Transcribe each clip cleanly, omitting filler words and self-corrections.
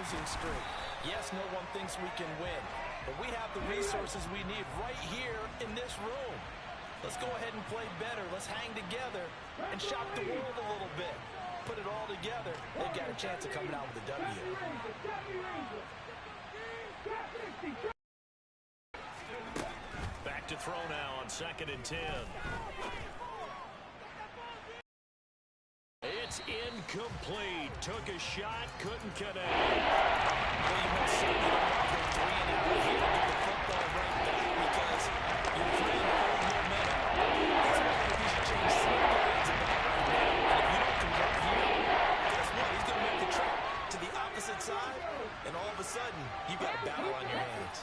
losing streak. Yes, no one thinks we can win, but we have the resources we need right here in this room. Let's go ahead and play better. Let's hang together and shock the world a little bit. Put it all together, they've got a chance of coming out with a W. Back to throw now on 2nd and 10. It's incomplete. Took a shot, couldn't connect. Well, you most certainly don't want to go 3 and out here and get the football right back because you're trying to hold momentum. That's why I think you should change some plays about right now. And if you don't convert here, guess what? He's going to make the trip to the opposite side, and all of a sudden, you've got a battle on your hands.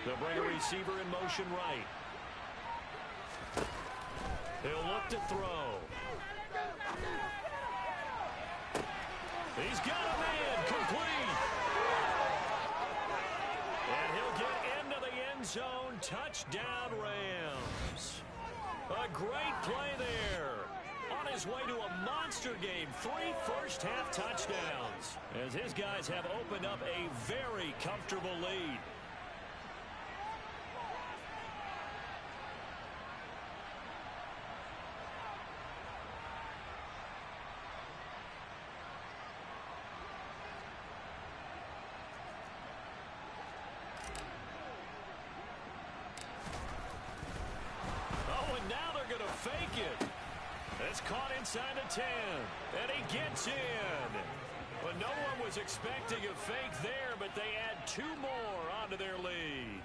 They'll bring a receiver in motion right. He'll look to throw. He's got a man complete. And he'll get into the end zone. Touchdown, Rams. A great play there. On his way to a monster game. 3 first-half touchdowns. As his guys have opened up a very comfortable lead. Fake it. It's caught inside the 10. And he gets in. But no one was expecting a fake there, but they add 2 more onto their lead.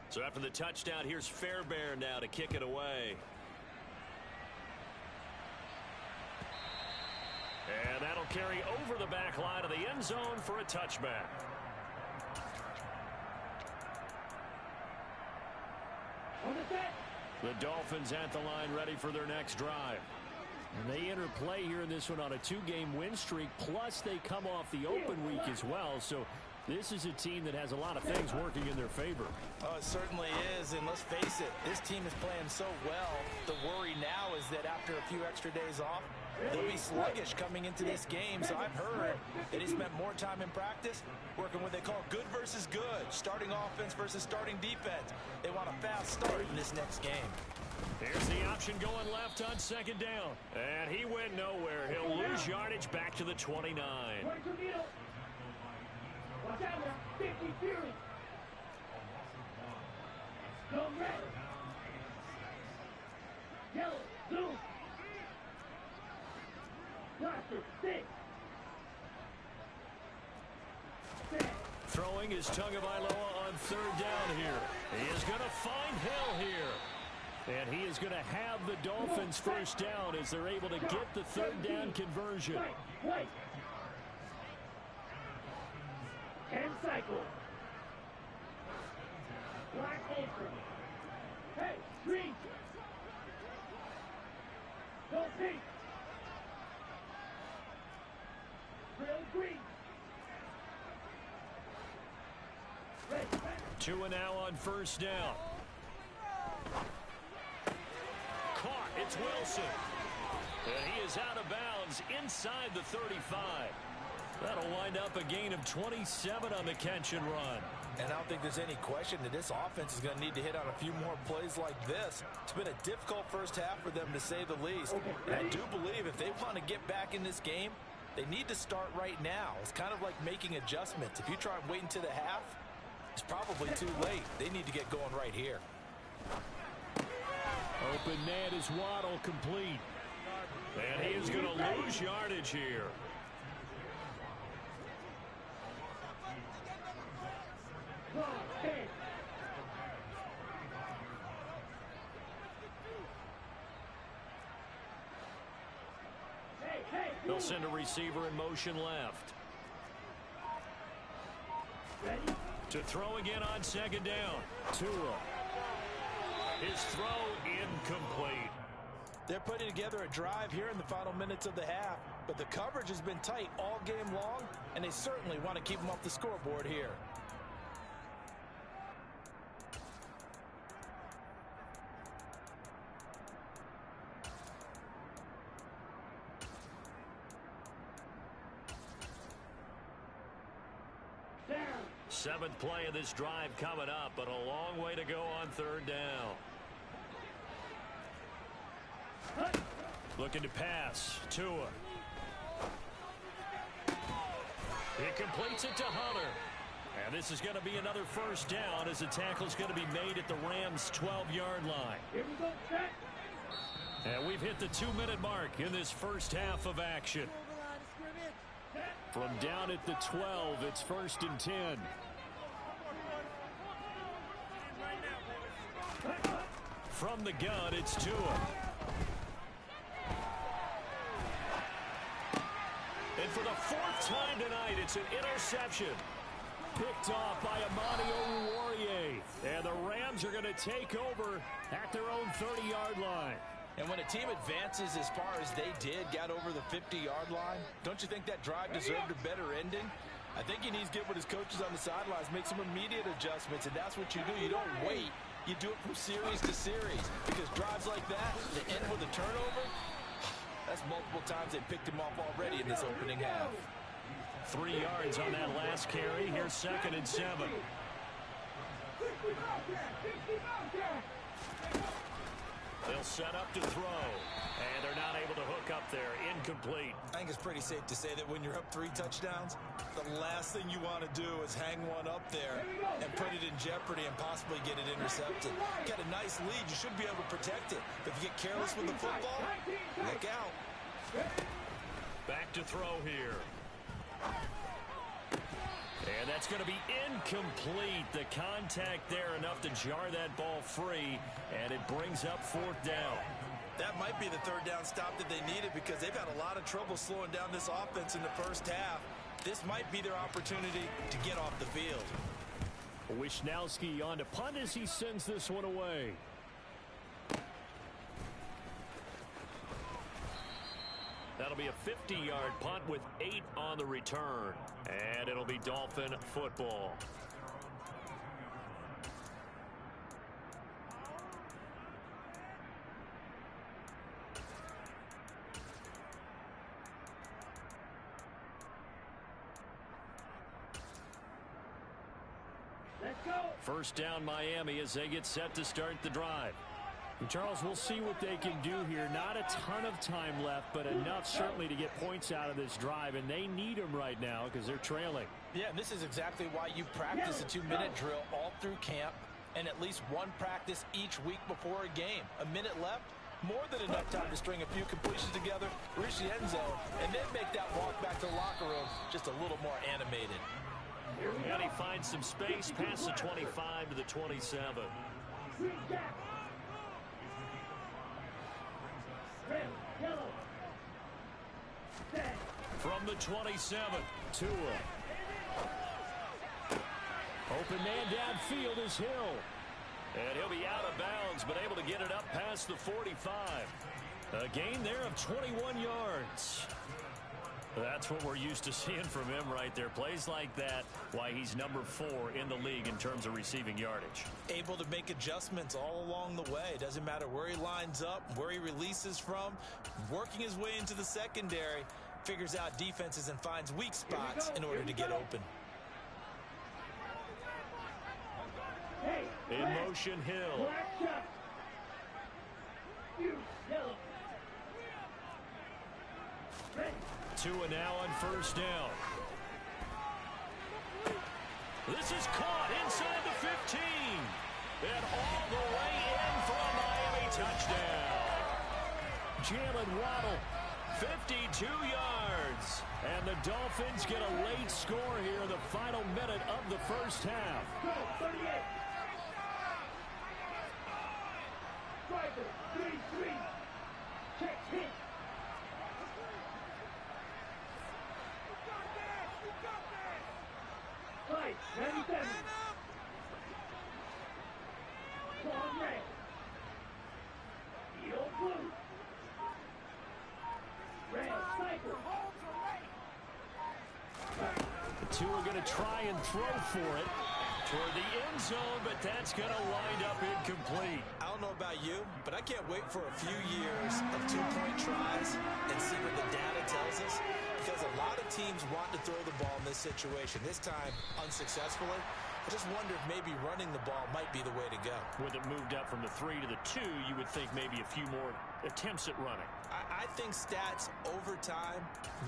So after the touchdown, here's Fairbairn now to kick it away. And that'll carry over the back line of the end zone for a touchback. The Dolphins at the line ready for their next drive. And they enter play here in this one on a 2-game win streak, plus they come off the open week as well. So this is a team that has a lot of things working in their favor. Oh, it certainly is, and let's face it, this team is playing so well. The worry now is that after a few extra days off, they'll be sluggish coming into this game. So I've heard that he spent more time in practice working what they call good versus good, starting offense versus starting defense. They want a fast start in this next game. Here's the option going left on 2nd down. And he went nowhere. He'll lose yardage back to the 29. Watch out now, 50 Fury. Go red. Yellow, blue. Blaster, 6. Throwing is Tagovailoa on 3rd down here. He is going to find Hill here. And he is going to have the Dolphins first down as they're able to get the 3rd down conversion. White. 10 cycle. Black ultra. Hey, green. Go pink. Real green. Red. 2 and now on 1st down. Caught. It's Wilson. And he is out of bounds inside the 35. That'll wind up a gain of 27 on the catch and run. And I don't think there's any question that this offense is going to need to hit on a few more plays like this. It's been a difficult first half for them, to say the least. And I do believe if they want to get back in this game, they need to start right now. It's kind of like making adjustments. If you try and wait until the half, it's probably too late. They need to get going right here. Open net is Waddle complete. And he is going to lose yardage here. They'll send a receiver in motion left. To throw again on 2nd down. Tua. his throw incomplete. They're putting together a drive here in the final minutes of the half, but the coverage has been tight all game long, and they certainly want to keep them off the scoreboard here. Seventh play of this drive coming up, but a long way to go on third down. Looking to pass. Tua. He completes it to Hunter. And this is going to be another first down as the tackle's going to be made at the Rams' 12-yard line. Here we go, set. And we've hit the 2-minute mark in this first half of action. From down at the 12, it's 1st and 10. From the gun, it's Tua. And for the 4th time tonight, it's an interception. Picked off by Amani Oruwariye. And the Rams are going to take over at their own 30-yard line. And when a team advances as far as they did, got over the 50-yard line, don't you think that drive deserved a better ending? I think he needs to get with his coaches on the sidelines, make some immediate adjustments, and that's what you do. You don't wait. You do it from series to series, because drives like that, they end with a turnover. That's multiple times they picked him off already in this opening half. 3 yards on that last carry. Here's 2nd and 7. They'll set up to throw, and they're not able to hook up there. Incomplete. I think it's pretty safe to say that when you're up 3 touchdowns, the last thing you want to do is hang one up there and put it in jeopardy and possibly get it intercepted. Get a nice lead, you should be able to protect it. But if you get careless with the football, look out. Back to throw here. And that's going to be incomplete. The contact there enough to jar that ball free, and it brings up 4th down. That might be the 3rd down stop that they needed, because they've had a lot of trouble slowing down this offense in the first half. This might be their opportunity to get off the field. Wisnowski on to punt as he sends this one away. That'll be a 50-yard punt with 8 on the return. And it'll be Dolphin football. Let's go. First down Miami as they get set to start the drive. And Charles, we'll see what they can do here. Not a ton of time left, but enough certainly to get points out of this drive, and they need them right now because they're trailing. Yeah, and this is exactly why you practice a 2-minute drill all through camp, and at least one practice each week before a game. A minute left, more than enough time to string a few completions together, reach the end zone, and then make that walk back to the locker room just a little more animated. And he finds some space past the 25 to the 27. Red, yellow. Set. From the 27, Tua. Open man downfield is Hill. And he'll be out of bounds, but able to get it up past the 45. A gain there of 21 yards. That's what we're used to seeing from him right there. Plays like that, why he's number 4 in the league in terms of receiving yardage. Able to make adjustments all along the way. Doesn't matter where he lines up, where he releases from. Working his way into the secondary, figures out defenses and finds weak spots in order to get open. In motion, Hill. Black shot. You, yellow. Red. Tua now on first down. This is caught inside the 15. And all the way in for a Miami touchdown. Jalen Waddle, 52 yards. And the Dolphins get a late score here in the final minute of the first half. Go, 38. Striker, 3-3. Check, hit. Fight, 97. Swan red. two are going to try and throw for it toward the end zone, but that's going to wind up incomplete. I don't know about you, but I can't wait for a few years of two-point tries and see what the data tells us, because a lot of teams want to throw the ball in this situation, this time unsuccessfully. I just wonder if maybe running the ball might be the way to go. With it moved up from the 3 to the 2, you would think maybe a few more attempts at running. I think stats over time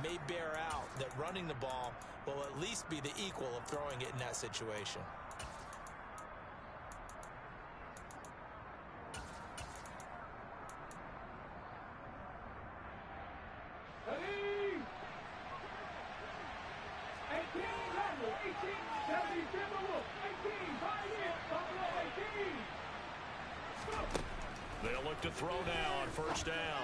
may bear out that running the ball will at least be the equal of throwing it in that situation. Ready? 18, Lateral, 18, 70, Timberwolf, 18, buy in, Buffalo 18. They'll look to throw now on first down.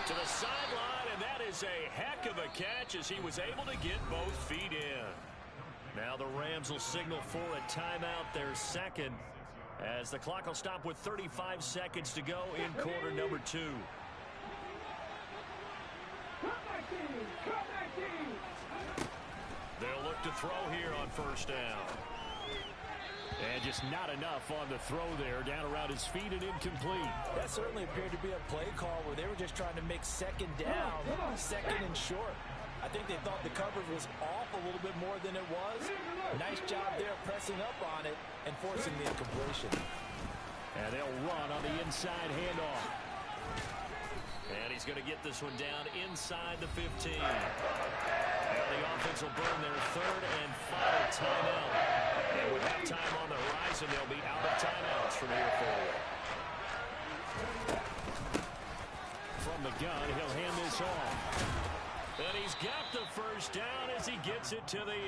To the sideline, and that is a heck of a catch as he was able to get both feet in. Now the Rams will signal for a timeout, their second, as the clock will stop with 35 seconds to go in quarter number 2. They'll look to throw here on first down. And just not enough on the throw there, down around his feet and incomplete. That certainly appeared to be a play call where they were just trying to make second down, second and short. I think they thought the coverage was off a little bit more than it was. Nice job there pressing up on it and forcing the incompletion. And they'll run on the inside handoff. And he's going to get this one down inside the 15. And the offense will burn their third and final timeout. And with halftime on the horizon, they'll be out of timeouts from here forward. From the gun, he'll hand this off. And he's got the first down as he gets it to the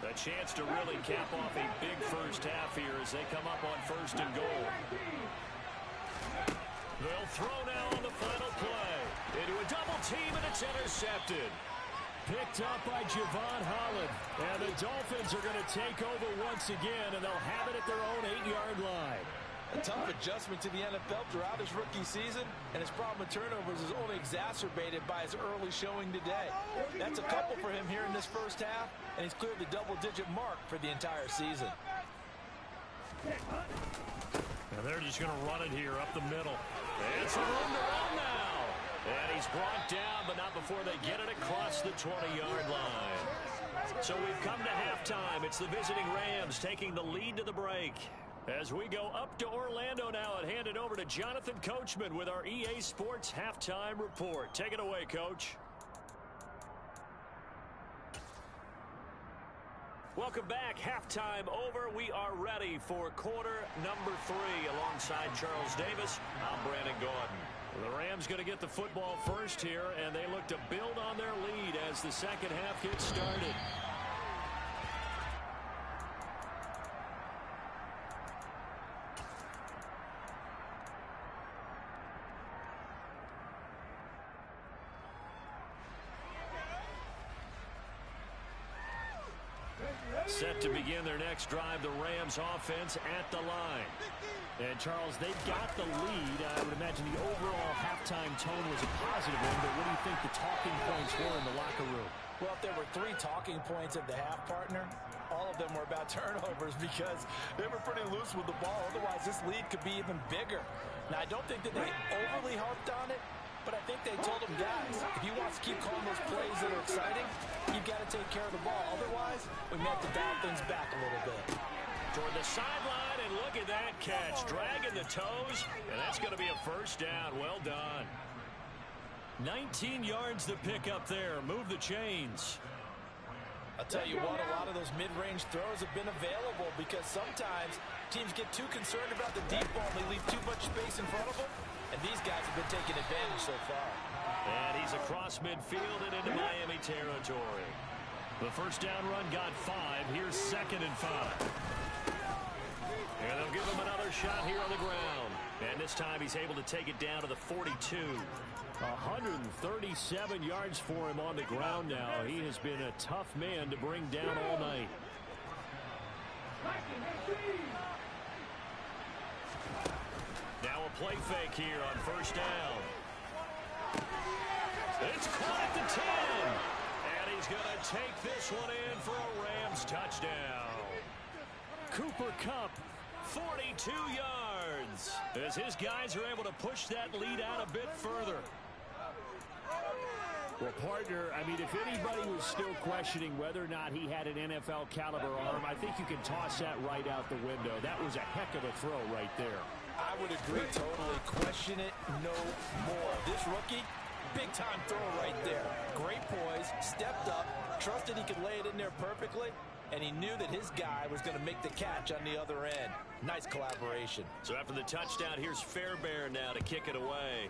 8. A chance to really cap off a big first half here as they come up on first and goal. They'll throw now on the final play. Into a double team, and it's intercepted. Picked up by Javon Holland. And the Dolphins are going to take over once again, and they'll have it at their own 8-yard line. A tough adjustment to the NFL throughout his rookie season, and his problem with turnovers is only exacerbated by his early showing today. That's a couple for him here in this first half, and he's cleared the double-digit mark for the entire season. And they're just going to run it here up the middle. It's a room to run now. And he's brought down, but not before they get it across the 20-yard line. So we've come to halftime. It's the visiting Rams taking the lead to the break. As we go up to Orlando now and hand it over to Jonathan Coachman with our EA Sports Halftime Report. Take it away, Coach. Welcome back. Halftime over. We are ready for quarter number 3. Alongside Charles Davis, I'm Brandon Gordon. The Rams going to get the football first here, and they look to build on their lead as the second half gets started. Set to begin their next drive, the Rams offense at the line. And, Charles, they've got the lead. I would imagine the overall halftime tone was a positive one, but what do you think the talking points were in the locker room? Well, if there were 3 talking points at the half, partner, all of them were about turnovers because they were pretty loose with the ball. Otherwise, this lead could be even bigger. Now, I don't think that they overly harped on it, but I think they told them, guys, if you want to keep calling those plays that are exciting, you've got to take care of the ball. Otherwise, we may have to dial things back a little bit. Toward the sideline, and look at that catch. Dragging the toes, and that's going to be a first down. Well done. 19 yards to pick up there. Move the chains. I'll tell you what, a lot of those mid-range throws have been available because sometimes teams get too concerned about the deep ball. They leave too much space in front of them, and these guys have been taking advantage so far. And he's across midfield and into Miami territory. The first down run got 5. Here's 2nd and 5. And they'll give him another shot here on the ground. And this time he's able to take it down to the 42. 137 yards for him on the ground now. He has been a tough man to bring down all night. Now a play fake here on first down. It's caught at the 10. And He's going to take this one in for a Rams touchdown. Cooper Kupp, 42 yards, as his guys are able to push that lead out a bit further. Well, partner, I mean, if anybody was still questioning whether or not he had an NFL caliber arm, I think you can toss that right out the window. That was a heck of a throw right there. I would agree totally. Question it no more. This rookie, big-time throw right there. Great poise, stepped up, trusted he could lay it in there perfectly, and he knew that his guy was going to make the catch on the other end. Nice collaboration. So after the touchdown, here's Fairbairn now to kick it away.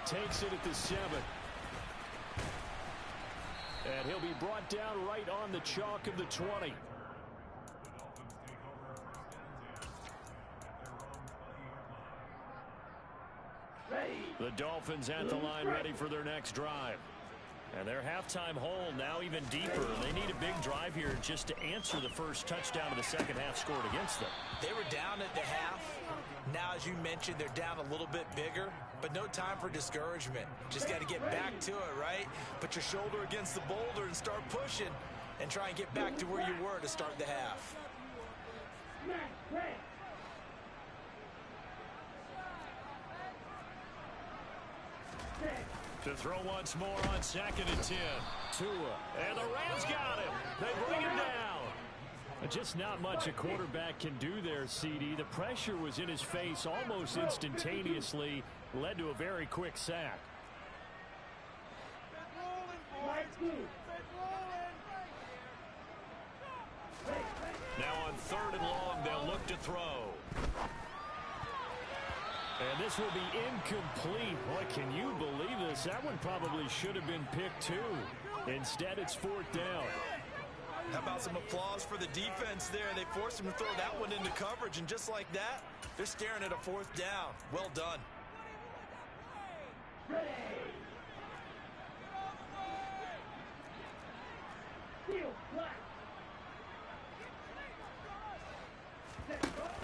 Takes it at the 7. And he'll be brought down right on the chalk of the 20. The Dolphins at the line, ready for their next drive. And their halftime hole now even deeper. They need a big drive here just to answer the first touchdown of the second half scored against them. They were down at the half. Now, as you mentioned, they're down a little bit bigger, but no time for discouragement. Just got to get back to it, right? Put your shoulder against the boulder and start pushing and try and get back to where you were to start the half. To throw once more on 2nd and 10. Tua. And the Rams got him. They bring him down. Just not much a quarterback can do there, CD. The pressure was in his face almost instantaneously. Led to a very quick sack. Now on 3rd and long, they'll look to throw. And this will be incomplete. Boy, can you believe this? That one probably should have been picked too. Instead, it's 4th down. How about some applause for the defense there? They forced him to throw that one into coverage, and just like that, they're staring at a 4th down. Well done.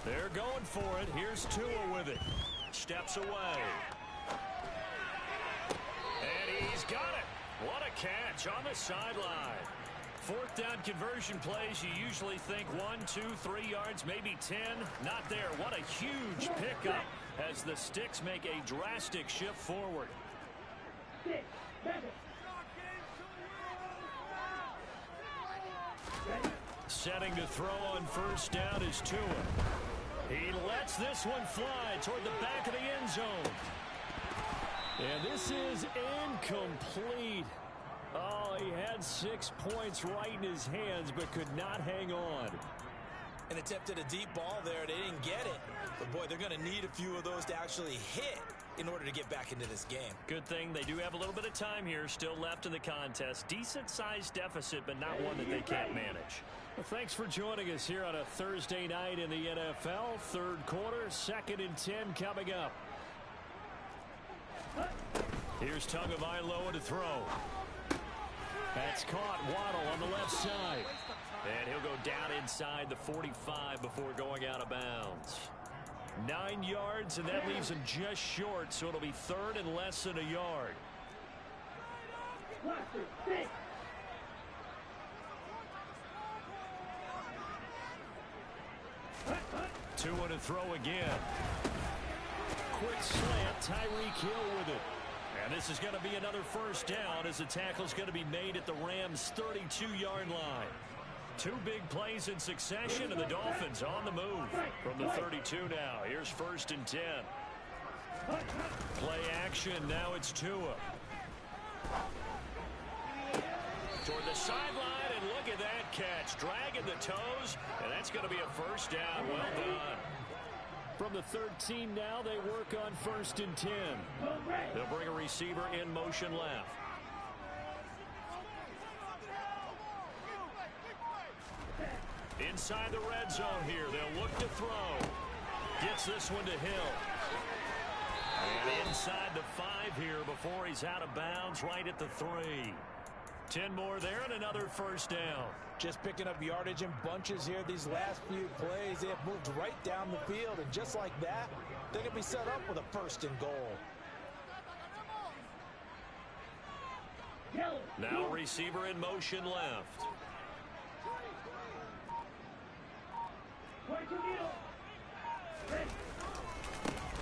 They're going for it. Here's Tua with it. Steps away. And he's got it. What a catch on the sideline. 4th down conversion plays, you usually think 1, 2, 3 yards, maybe 10. Not there. What a huge pickup as the Sticks make a drastic shift forward. Setting to throw on 1st down is Tua. He lets this one fly toward the back of the end zone. And this is incomplete. Oh, he had 6 points right in his hands, but could not hang on. And attempted a deep ball there. They didn't get it. But, boy, they're going to need a few of those to actually hit in order to get back into this game. Good thing they do have a little bit of time here still left in the contest. Decent-sized deficit, but not one that they can't manage. Well, thanks for joining us here on a Thursday night in the NFL. 3rd quarter, 2nd and 10 coming up. Here's Tagovailoa to throw. That's caught. Waddle on the left side. And he'll go down inside the 45 before going out of bounds. 9 yards, and that leaves him just short, so it'll be 3rd and less than a yard. Tua to throw again. Quick slant. Tyreek Hill with it. And this is going to be another 1st down as the tackle's going to be made at the Rams' 32-yard line. 2 big plays in succession, and the Dolphins on the move from the 32 now. Here's 1st and 10. Play action. Now it's Tua. Toward the sideline, and look at that catch. Dragging the toes, and that's going to be a 1st down. Well done. From the 13 now, they work on 1st and 10. They'll bring a receiver in motion left. Inside the red zone here. They'll look to throw. Gets this one to Hill. And inside the 5 here before he's out of bounds right at the 3. 10 more there and another 1st down. Just picking up yardage in bunches here. These last few plays, they have moved right down the field. And just like that, they're going to be set up with a 1st and goal. Now receiver in motion left.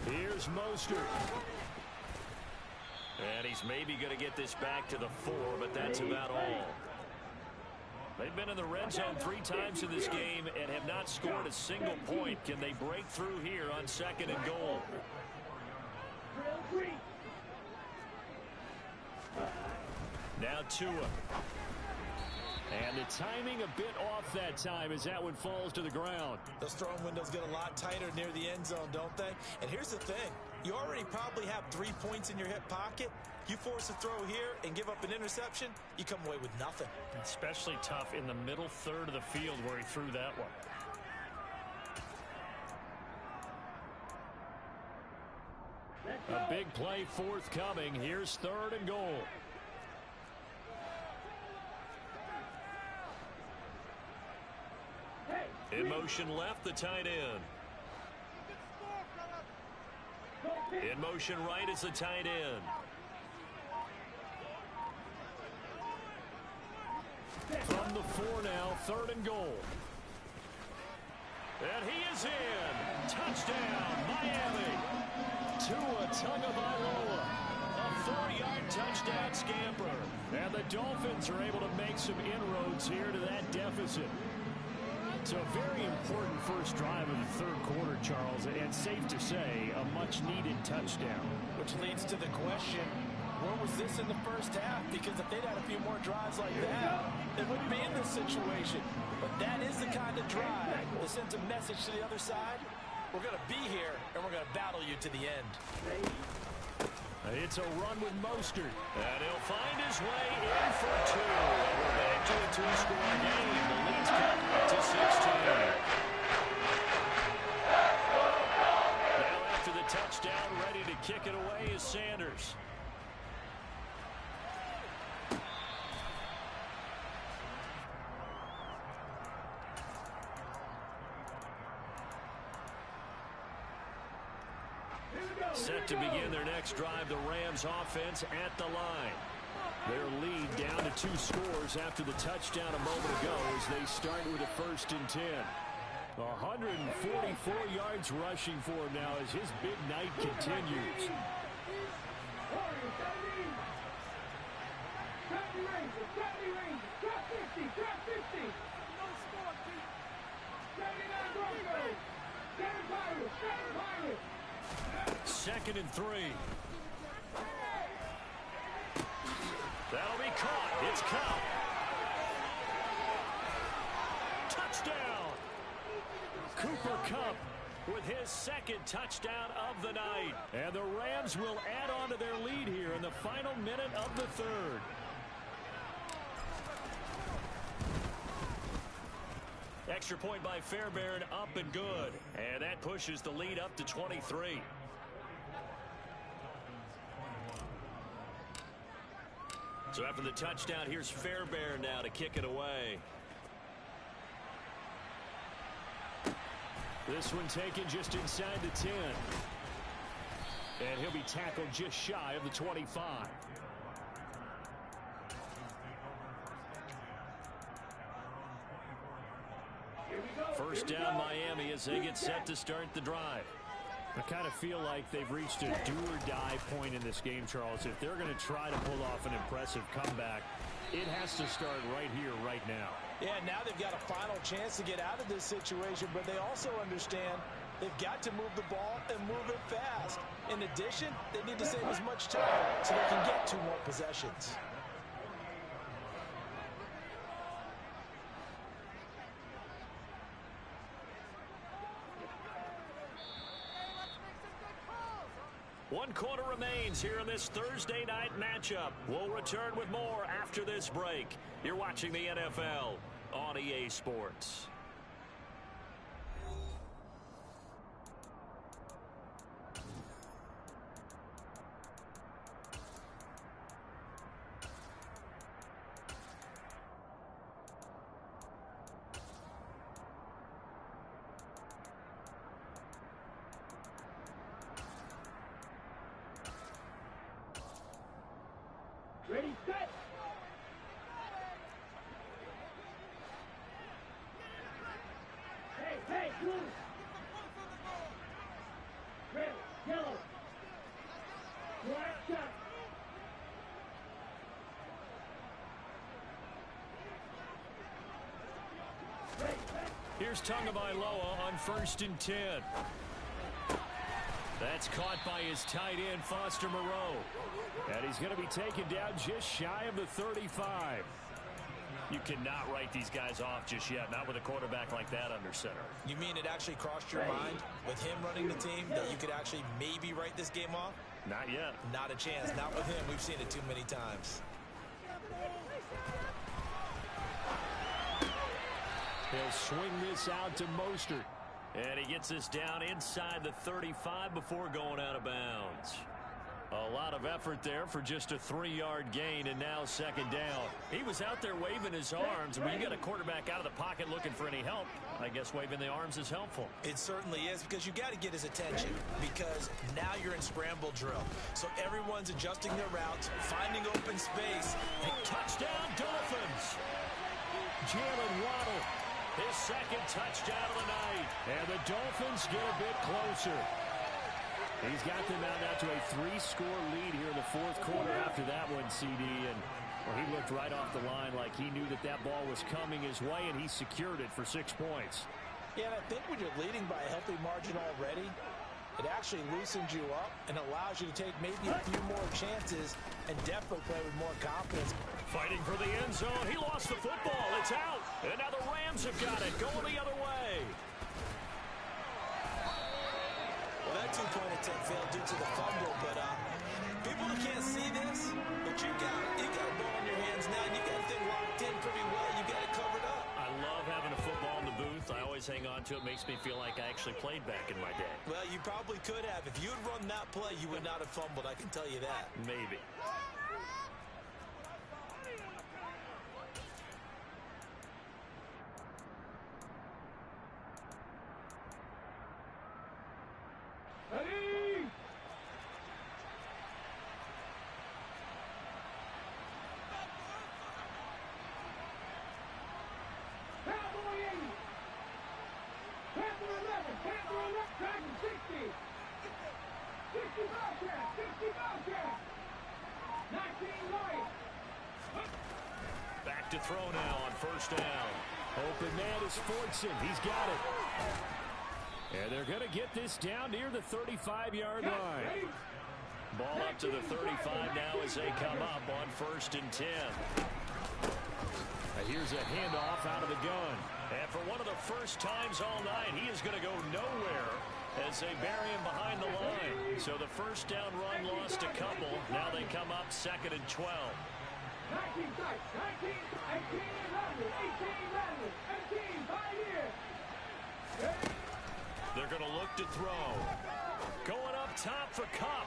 Here's Mostert. And he's maybe going to get this back to the 4, but that's about all. They've been in the red zone 3 times in this game and have not scored a single point. Can they break through here on 2nd and goal? Now Tua. And the timing a bit off that time as that one falls to the ground. Those throwing windows get a lot tighter near the end zone, don't they? And here's the thing. You already probably have 3 points in your hip pocket. You force a throw here and give up an interception, you come away with nothing. Especially tough in the middle third of the field where he threw that one. A big play forthcoming. Here's 3rd and goal. In motion left, the tight end. In motion right is the tight end. From the 4 now, 3rd and goal. And he is in. Touchdown, Miami. Tua Tagovailoa. A 4-yard touchdown scamper. And the Dolphins are able to make some inroads here to that deficit. So a very important first drive of the 3rd quarter, Charles, and safe to say, a much-needed touchdown. Which leads to the question, where was this in the first half? Because if they'd had a few more drives like that, they wouldn't be in this situation. But that is the kind of drive that sends a message to the other side. We're going to be here, and we're going to battle you to the end. It's a run with Mostert. And he'll find his way in for 2. And we're back to a 2-score game. The lead's cut to 16. Now after the touchdown, ready to kick it away is Sanders. Set to begin their next drive, the Rams offense at the line. Their lead down to 2 scores after the touchdown a moment ago as they start with a 1st and 10. 144 yards rushing for him now as his big night continues. Second and 3. That'll be caught. It's caught. Touchdown. Cooper Kupp with his 2nd touchdown of the night. And the Rams will add on to their lead here in the final minute of the 3rd. Extra point by Fairbairn, up and good. And that pushes the lead up to 23. So after the touchdown, here's Fairbairn now to kick it away. This one taken just inside the 10. And he'll be tackled just shy of the 25. First down Miami as they get set to start the drive. I kind of feel like they've reached a do-or-die point in this game, Charles. If they're going to try to pull off an impressive comeback, it has to start right here, right now. Yeah, now they've got a final chance to get out of this situation, but they also understand they've got to move the ball and move it fast. In addition, they need to save as much time so they can get 2 more possessions. One quarter remains here in this Thursday night matchup. We'll return with more after this break. You're watching the NFL on EA Sports. Ready, set, Red, yellow. Black shot. Here's Tagovailoa on 1st and 10. That's caught by his tight end, Foster Moreau. And he's going to be taken down just shy of the 35. You cannot write these guys off just yet, not with a quarterback like that under center. You mean it actually crossed your mind with him running the team that you could actually maybe write this game off? Not yet. Not a chance. Not with him. We've seen it too many times. He'll swing this out to Mostert. And he gets this down inside the 35 before going out of bounds. A lot of effort there for just a 3-yard gain, and now 2nd down. He was out there waving his arms. When you got a quarterback out of the pocket looking for any help, I guess waving the arms is helpful. It certainly is, because you got to get his attention, because now you're in scramble drill. So everyone's adjusting their routes, finding open space. And touchdown, Dolphins! Jalen Waddle, his 2nd touchdown of the night. And the Dolphins get a bit closer. He's got them out now to a 3-score lead here in the 4th quarter after that one, CD. And well, he looked right off the line like he knew that that ball was coming his way, and he secured it for 6 points. Yeah, and I think when you're leading by a healthy margin already, it actually loosens you up and allows you to take maybe a few more chances and definitely play with more confidence. Fighting for the end zone. He lost the football. It's out. And now the Rams have got it. Going the other way. Well, that 2-point attempt failed due to the fumble, but people who can't see this, but you got a ball in your hands now, and you got the thing locked in pretty well. You got it covered up. I love having a football in the booth. I always hang on to it. Makes me feel like I actually played back in my day. Well, you probably could have. If you had run that play, you would not have fumbled. I can tell you that. Maybe. Ready? Cowboy 80. Panther 11. Panther 11. Dragon 60. 60 Bobcat. 60 Bobcat. 19 Lions. Back to throw now on 1st down. Open man is Fortson. He's got it. And they're going to get this down near the 35-yard line. Ball up to the 35 now as they come up on 1st and 10. And here's a handoff out of the gun. And for one of the first times all night, he is going to go nowhere as they bury him behind the line. So the 1st down run lost a couple. Now they come up 2nd and 12. 19 sight. 19. 18 Randall. 18 Randall. 18 Pioneer. They're going to look to throw. Going up top for Kupp.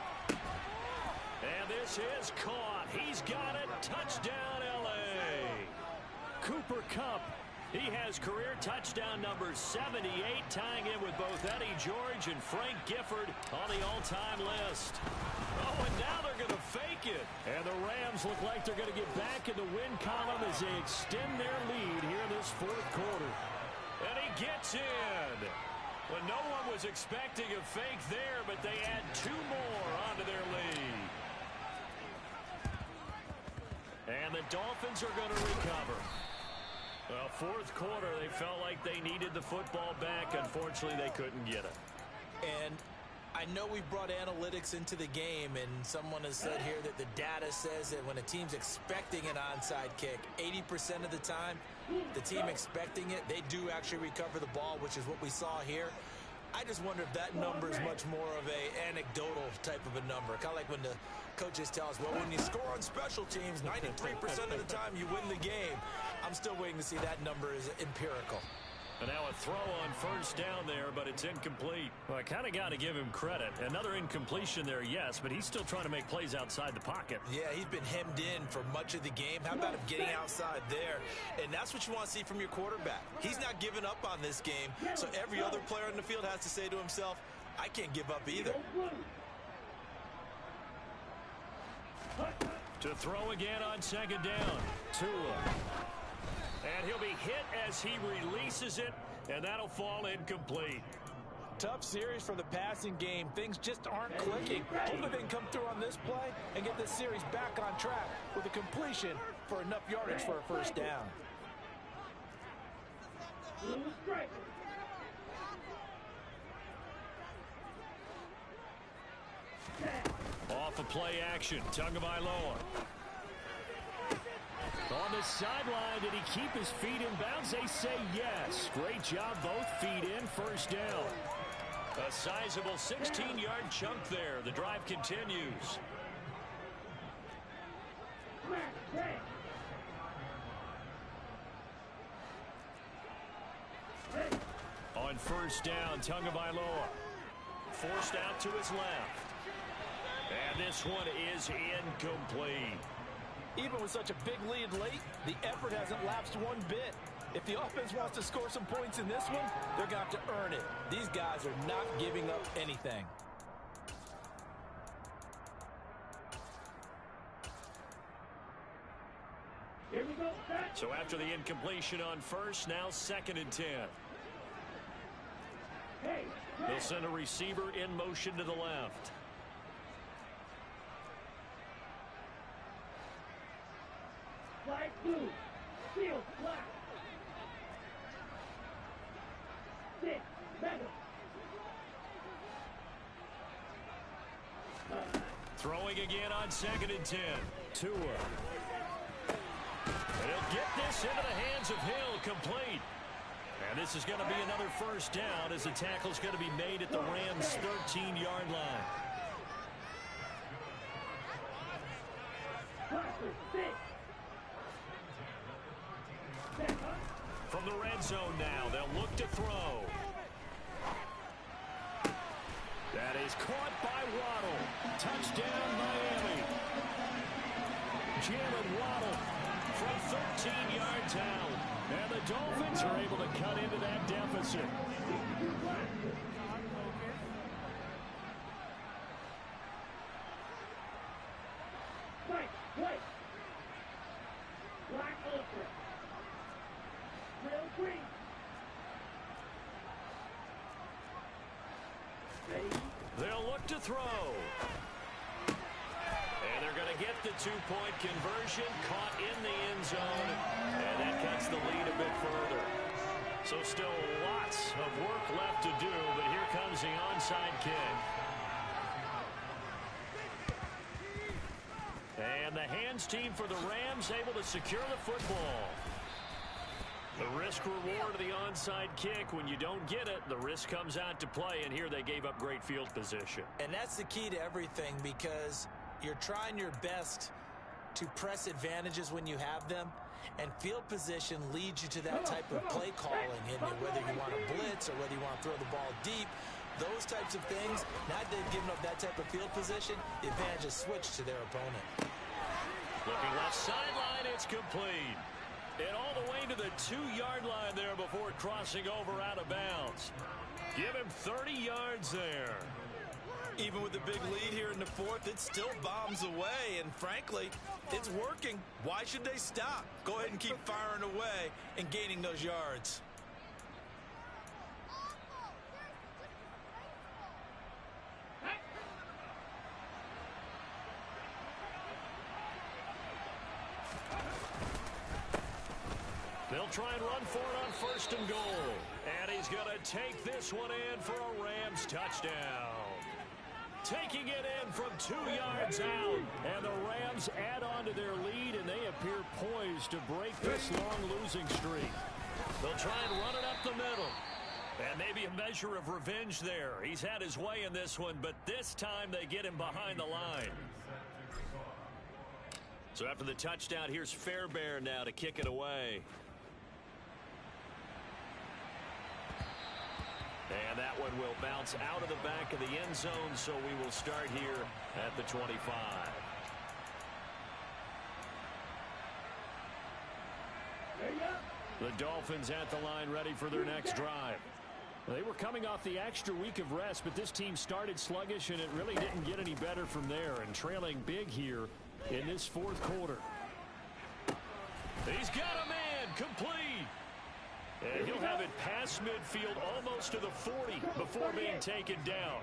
And this is caught. He's got it. Touchdown, L.A. Cooper Kupp. He has career touchdown number 78, tying in with both Eddie George and Frank Gifford on the all-time list. Oh, and now they're going to fake it. And the Rams look like they're going to get back in the win column as they extend their lead here in this 4th quarter. And he gets in. Well, no one was expecting a fake there, but they add 2 more onto their lead. And the Dolphins are going to recover. Well, 4th quarter, they felt like they needed the football back. Unfortunately, they couldn't get it. And I know we brought analytics into the game, and someone has said here that the data says that when a team's expecting an onside kick, 80% of the time, the team expecting it, they do actually recover the ball, which is what we saw here. I just wonder if that number is much more of a anecdotal type of a number. Kind of like when the coaches tell us, well, when you score on special teams, 93% of the time you win the game. I'm still waiting to see that number is empirical. And now a throw on 1st down there, but it's incomplete. Well, I kind of got to give him credit. Another incompletion there, yes, but he's still trying to make plays outside the pocket. Yeah, he's been hemmed in for much of the game. How about him getting outside there? And that's what you want to see from your quarterback. He's not giving up on this game, so every other player in the field has to say to himself, I can't give up either. To throw again on 2nd down. Tua. And he'll be hit as he releases it And that'll fall incomplete. Tough series for the passing game. Things just aren't clicking. Hopefully they can come through on this play and get this series back on track with a completion for enough yardage for a first down. Off of play action, Tagovailoa. On the sideline, did he keep his feet in bounds? They say yes. Great job, both feet in, first down. A sizable 16-yard chunk there. The drive continues. On first down, Tagovailoa. Forced out to his left. And this one is incomplete. Even with such a big lead late, the effort hasn't lapsed one bit. If the offense wants to score some points in this one, they're going to have to earn it. These guys are not giving up anything. Here we go. So after the incompletion on first, now 2nd and 10. They'll send a receiver in motion to the left. Flag blue. Field flat. 6, 7. Throwing again on 2nd and 10. Tua. And he'll get this into the hands of Hill, complete. And this is going to be another first down as the tackle's going to be made at the Rams' 13-yard line. From the red zone now, they'll look to throw. That is caught by Waddle. Touchdown, Miami. Jalen Waddle from 13 yards out. And the Dolphins are able to cut into that deficit. White. Black ultra. Real green. They'll look to throw. And they're going to get the two-point conversion, caught in the end zone, and that cuts the lead a bit further. So still lots of work left to do, but here comes the onside kick. And the hands team for the Rams able to secure the football. The risk-reward of the onside kick, when you don't get it, the risk comes out to play, and here they gave up great field position. And that's the key to everything, because you're trying your best to press advantages when you have them, and field position leads you to that type of play calling, and whether you want to blitz or whether you want to throw the ball deep, those types of things, now that they've given up that type of field position, the advantage is switched to their opponent. Looking left sideline, it's complete. And all the way to the 2-yard line there before crossing over out of bounds. Give him 30 yards there. Even with the big lead here in the fourth, it still bombs away, and frankly, it's working. Why should they stop? Go ahead and keep firing away and gaining those yards. They'll try and run for it on 1st and goal. And he's going to take this one in for a Rams touchdown. Taking it in from 2 yards out. And the Rams add on to their lead, and they appear poised to break this long losing streak. They'll try and run it up the middle. And maybe a measure of revenge there. He's had his way in this one, but this time they get him behind the line. So after the touchdown, here's Fairbairn now to kick it away. And that one will bounce out of the back of the end zone, so we will start here at the 25. The Dolphins at the line ready for their next drive. They were coming off the extra week of rest, but this team started sluggish, and it really didn't get any better from there, and trailing big here in this 4th quarter. He's got a man, complete. And he'll have it past midfield almost to the 40 before being taken down.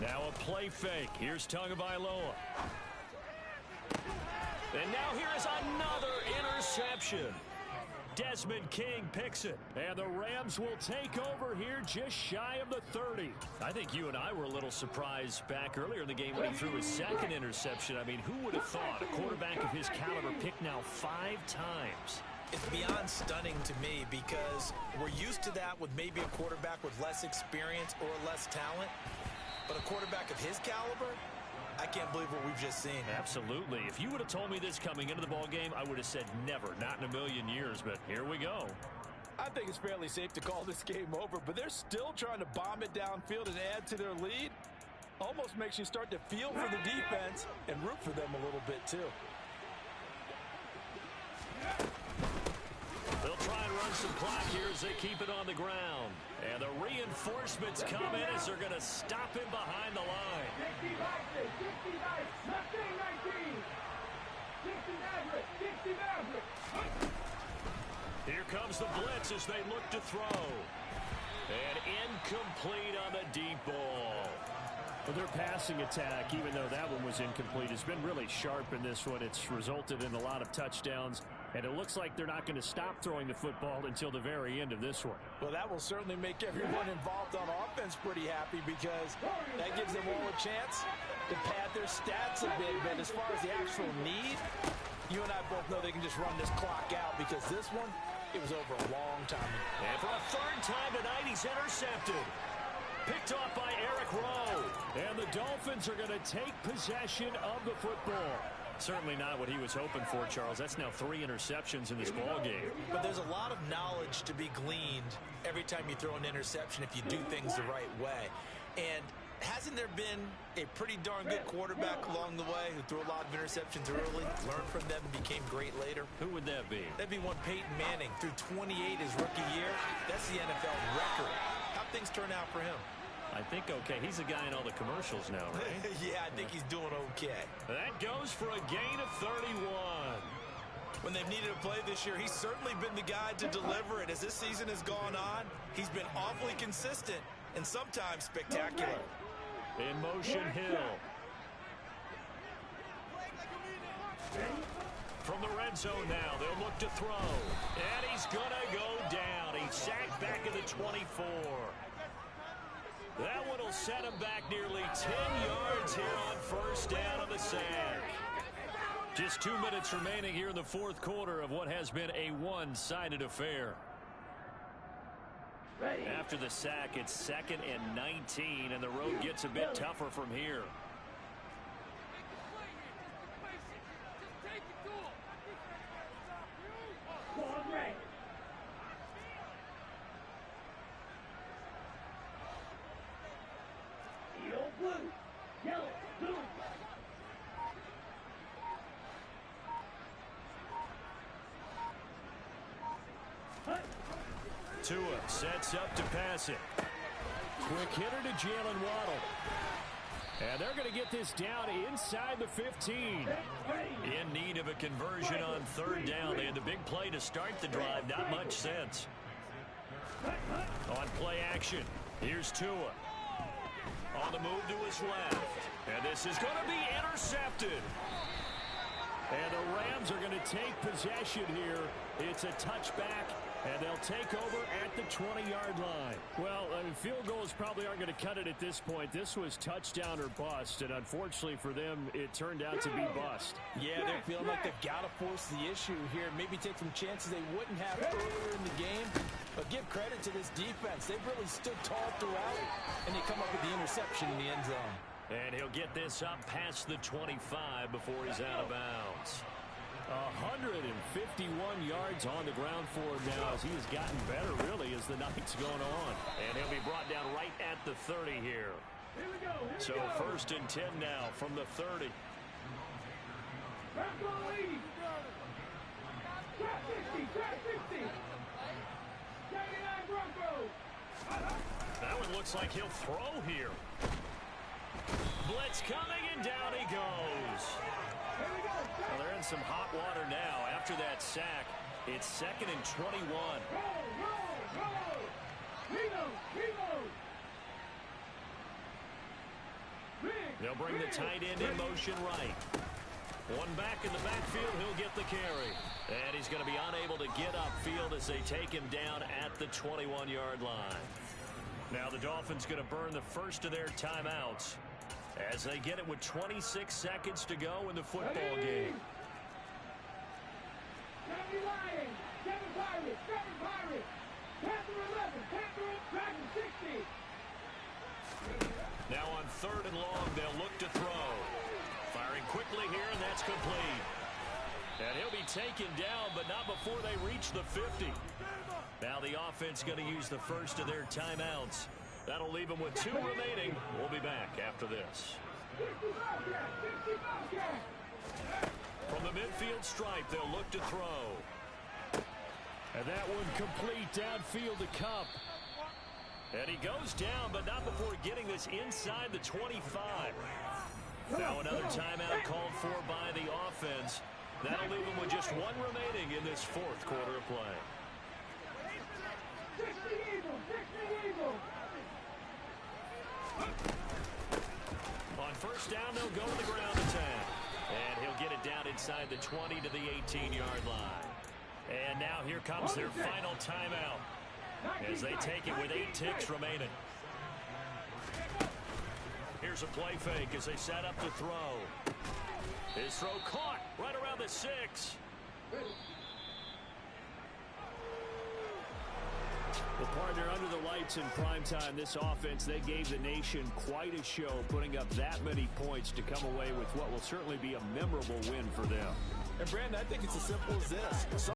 Now a play fake. Here's Tagovailoa. And now here is another interception. Desmond King picks it. And the Rams will take over here just shy of the 30. I think you and I were a little surprised back earlier in the game when he threw his second interception. I mean, who would have thought a quarterback of his caliber picked now 5 times? It's beyond stunning to me because we're used to that with maybe a quarterback with less experience or less talent. But a quarterback of his caliber, I can't believe what we've just seen. Absolutely. If you would have told me this coming into the ball game, I would have said never, not in a million years. But here we go. I think it's fairly safe to call this game over, but they're still trying to bomb it downfield and add to their lead. Almost makes you start to feel for the defense and root for them a little bit, too. They'll try and run some clock here as they keep it on the ground. And the reinforcements come in as they're going to stop him behind the line. 60 Maverick. Here comes the blitz as they look to throw. And incomplete on the deep ball. Well, their passing attack, even though that one was incomplete, has been really sharp in this one. It's resulted in a lot of touchdowns, and it looks like they're not going to stop throwing the football until the very end of this one. Well, that will certainly make everyone involved on offense pretty happy because that gives them all a chance to pad their stats a bit. But as far as the actual need, you and I both know they can just run this clock out because this one, it was over a long time ago. And for a third time tonight, he's intercepted. Picked off by Eric Rowe. And the Dolphins are going to take possession of the football. Certainly not what he was hoping for, Charles. That's now 3 interceptions in this ball game. But there's a lot of knowledge to be gleaned every time you throw an interception if you do things the right way. And hasn't there been a pretty darn good quarterback along the way who threw a lot of interceptions early, learned from them, and became great later? Who would that be? That'd be one Peyton Manning. Threw 28 his rookie year. That's the NFL record. How'd things turn out for him? I think okay. He's a guy in all the commercials now, right? Yeah, I think he's doing okay. That goes for a gain of 31. When they've needed a play this year, he's certainly been the guy to deliver it. As this season has gone on, he's been awfully consistent and sometimes spectacular. In motion, Hill. From the red zone now, they'll look to throw. And he's going to go down. He's sacked back at the 24. That one will set him back nearly 10 yards here on first down on the sack. Just 2 minutes remaining here in the fourth quarter of what has been a one-sided affair. After the sack, it's 2nd and 19, and the road gets a bit tougher from here. Tua sets up to pass it. Quick hitter to Jalen Waddle. And they're going to get this down inside the 15. In need of a conversion on third down. They had the big play to start the drive. Not much sense. On play action, here's Tua. On the move to his left. And this is going to be intercepted. And the Rams are going to take possession here. It's a touchback, and they'll take over at the 20-yard line. Well, field goals probably aren't going to cut it at this point. This was touchdown or bust, and unfortunately for them, it turned out to be bust. Yeah, they're feeling like they've got to force the issue here. Maybe take some chances they wouldn't have earlier in the game. But give credit to this defense. They've really stood tall throughout, and they come up with the interception in the end zone. And he'll get this up past the 25 before he's out of bounds. 151 yards on the ground for him now as he has gotten better, really, as the night's going on. And he'll be brought down right at the 30 here. So 1st and 10 now from the 30. That one looks like he'll throw here. Blitz coming, and down he goes. Well, they're in some hot water now. After that sack, it's 2nd and 21. They'll bring the tight end in motion right. One back in the backfield, he'll get the carry. And he's going to be unable to get upfield as they take him down at the 21-yard line. Now the Dolphins going to burn the first of their timeouts as they get it with 26 seconds to go in the football game. Now on 3rd and long, they'll look to throw. Firing quickly here, and that's complete. And he'll be taken down, but not before they reach the 50. Now the offense going to use the first of their timeouts. That'll leave them with 2 remaining. We'll be back after this. From the midfield stripe, they'll look to throw. And that one complete downfield to Kupp. And he goes down, but not before getting this inside the 25. Now another timeout called for by the offense. That'll leave them with just 1 remaining in this 4th quarter of play. On 1st down, they'll go to the ground attack. And he'll get it down inside the 20 to the 18-yard line. And now here comes their final timeout as they take it with 8 ticks remaining. Here's a play fake as they set up to throw. His throw caught right around the 6. Well, partner, under the lights in primetime, this offense, they gave the nation quite a show, putting up that many points to come away with what will certainly be a memorable win for them. And, Brandon, I think it's as simple as this.